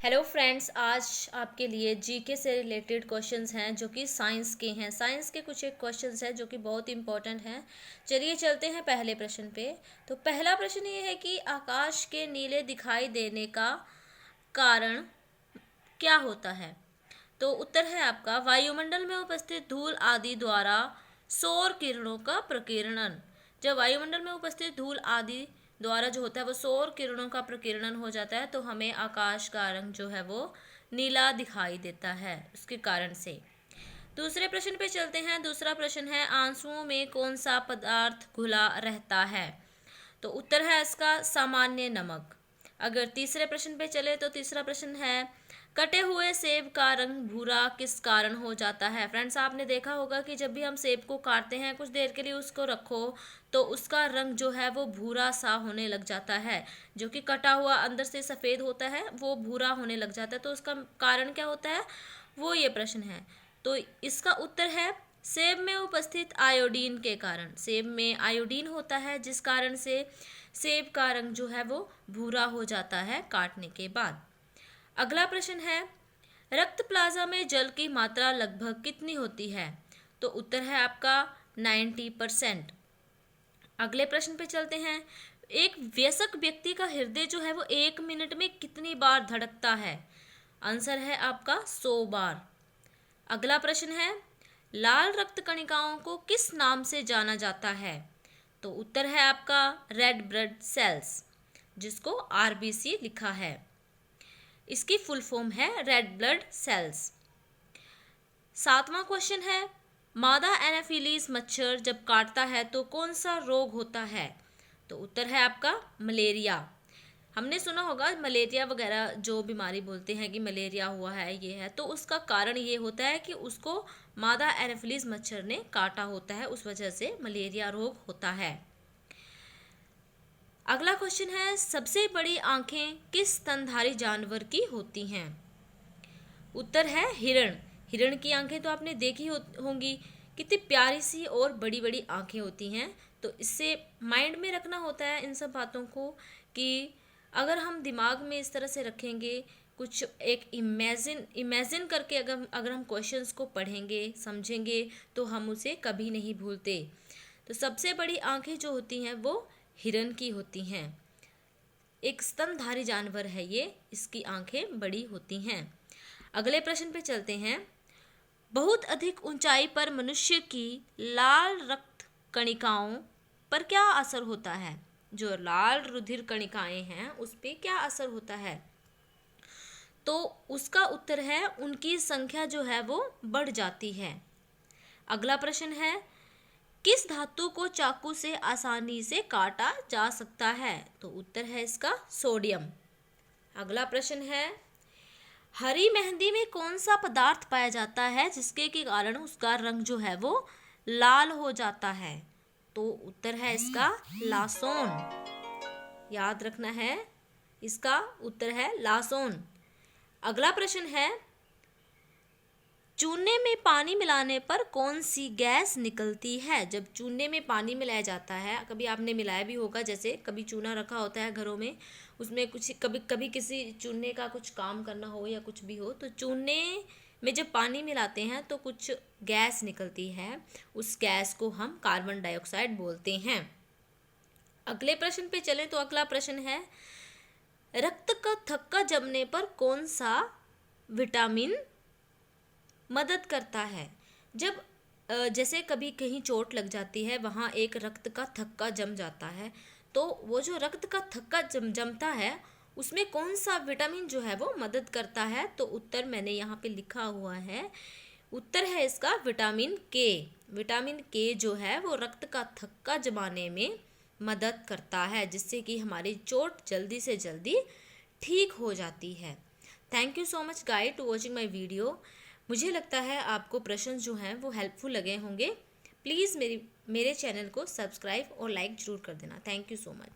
Hello friends, आज आपके लिए जीके से रिलेटेड क्वेश्चंस हैं जो कि साइंस के हैं। साइंस के कुछ एक क्वेश्चंस हैं जो कि बहुत इंपॉर्टेंट हैं। चलिए चलते हैं पहले प्रश्न पे। तो पहला प्रश्न ये है कि आकाश के नीले दिखाई देने का कारण क्या होता है। तो उत्तर है आपका वायुमंडल में उपस्थित धूल आदि द्वारा सौर किरणों का प्रकीर्णन। जब वायुमंडल में उपस्थित धूल आदि द्वारा जो होता है वो सौर किरणों का प्रकीर्णन हो जाता है तो हमें आकाश का रंग जो है वो नीला दिखाई देता है उसके कारण से। दूसरे प्रश्न पे चलते हैं। दूसरा प्रश्न है आंसुओं में कौन सा पदार्थ घुला रहता है। तो उत्तर है इसका सामान्य नमक। अगर तीसरे प्रश्न पे चले तो तीसरा प्रश्न है कटे हुए सेब का रंग भूरा किस कारण हो जाता है। फ्रेंड्स, आपने देखा होगा कि जब भी हम सेब को काटते हैं कुछ देर के लिए उसको रखो तो उसका रंग जो है वो भूरा सा होने लग जाता है। जो कि कटा हुआ अंदर से सफ़ेद होता है वो भूरा होने लग जाता है। तो उसका कारण क्या होता है वो ये प्रश्न है। तो इसका उत्तर है सेब में उपस्थित आयोडीन के कारण। सेब में आयोडीन होता है जिस कारण से सेब का रंग जो है वो भूरा हो जाता है काटने के बाद। अगला प्रश्न है रक्त प्लाज्मा में जल की मात्रा लगभग कितनी होती है। तो उत्तर है आपका 90%। अगले प्रश्न पे चलते हैं। एक वयस्क व्यक्ति का हृदय जो है वो 1 मिनट में कितनी बार धड़कता है। आंसर है आपका 100 बार। अगला प्रश्न है लाल रक्त कणिकाओं को किस नाम से जाना जाता है। तो उत्तर है आपका रेड ब्लड सेल्स, जिसको आरबीसी लिखा है। इसकी फुल फॉर्म है रेड ब्लड सेल्स। सातवां क्वेश्चन है मादा एनाफिलीज मच्छर जब काटता है तो कौन सा रोग होता है। तो उत्तर है आपका मलेरिया। हमने सुना होगा मलेरिया वगैरह जो बीमारी बोलते हैं कि मलेरिया हुआ है ये है, तो उसका कारण ये होता है कि उसको मादा एनाफिलीज मच्छर ने काटा होता है, उस वजह से मलेरिया रोग होता है। अगला क्वेश्चन है सबसे बड़ी आंखें किस स्तनधारी जानवर की होती हैं। उत्तर है हिरण। हिरण की आंखें तो आपने देखी होंगी, कितनी प्यारी सी और बड़ी बड़ी आंखें होती हैं। तो इससे माइंड में रखना होता है इन सब बातों को कि अगर हम दिमाग में इस तरह से रखेंगे, कुछ एक इमेजिन करके अगर हम क्वेश्चंस को पढ़ेंगे समझेंगे तो हम उसे कभी नहीं भूलते। तो सबसे बड़ी आंखें जो होती हैं वो हिरण की होती हैं। एक स्तनधारी जानवर है ये, इसकी आंखें बड़ी होती हैं। अगले प्रश्न पे चलते हैं। बहुत अधिक ऊंचाई पर मनुष्य की लाल रक्त कणिकाओं पर क्या असर होता है। जो लाल रुधिर कणिकाएं हैं उस पे क्या असर होता है। तो उसका उत्तर है उनकी संख्या जो है वो बढ़ जाती है। अगला प्रश्न है किस धातु को चाकू से आसानी से काटा जा सकता है। तो उत्तर है इसका सोडियम। अगला प्रश्न है हरी मेहंदी में कौन सा पदार्थ पाया जाता है जिसके के कारण उसका रंग जो है वो लाल हो जाता है। तो उत्तर है इसका लासोन। याद रखना है, इसका उत्तर है लासोन। अगला प्रश्न है चूने में पानी मिलाने पर कौन सी गैस निकलती है। जब चूने में पानी मिलाया जाता है, कभी आपने मिलाया भी होगा, जैसे कभी चूना रखा होता है घरों में, उसमें कुछ कभी किसी चूने का कुछ काम करना हो या कुछ भी हो, तो चूने में जब पानी मिलाते हैं तो कुछ गैस निकलती है, उस गैस को हम कार्बन डाइऑक्साइड बोलते हैं। अगले प्रश्न पे चलें तो अगला प्रश्न है रक्त का थक्का जमने पर कौन सा विटामिन मदद करता है। जब जैसे कभी कहीं चोट लग जाती है, वहाँ एक रक्त का थक्का जम जाता है, तो वो जो रक्त का थक्का जमता है उसमें कौन सा विटामिन जो है वो मदद करता है। तो उत्तर मैंने यहाँ पे लिखा हुआ है, उत्तर है इसका विटामिन के। विटामिन के जो है वो रक्त का थक्का जमाने में मदद करता है, जिससे कि हमारी चोट जल्दी से जल्दी ठीक हो जाती है। Thank you so much guys to watching my video. मुझे लगता है आपको प्रश्न जो हैं वो हेल्पफुल लगे होंगे। प्लीज़ मेरे चैनल को सब्सक्राइब और लाइक ज़रूर कर देना। Thank you so much.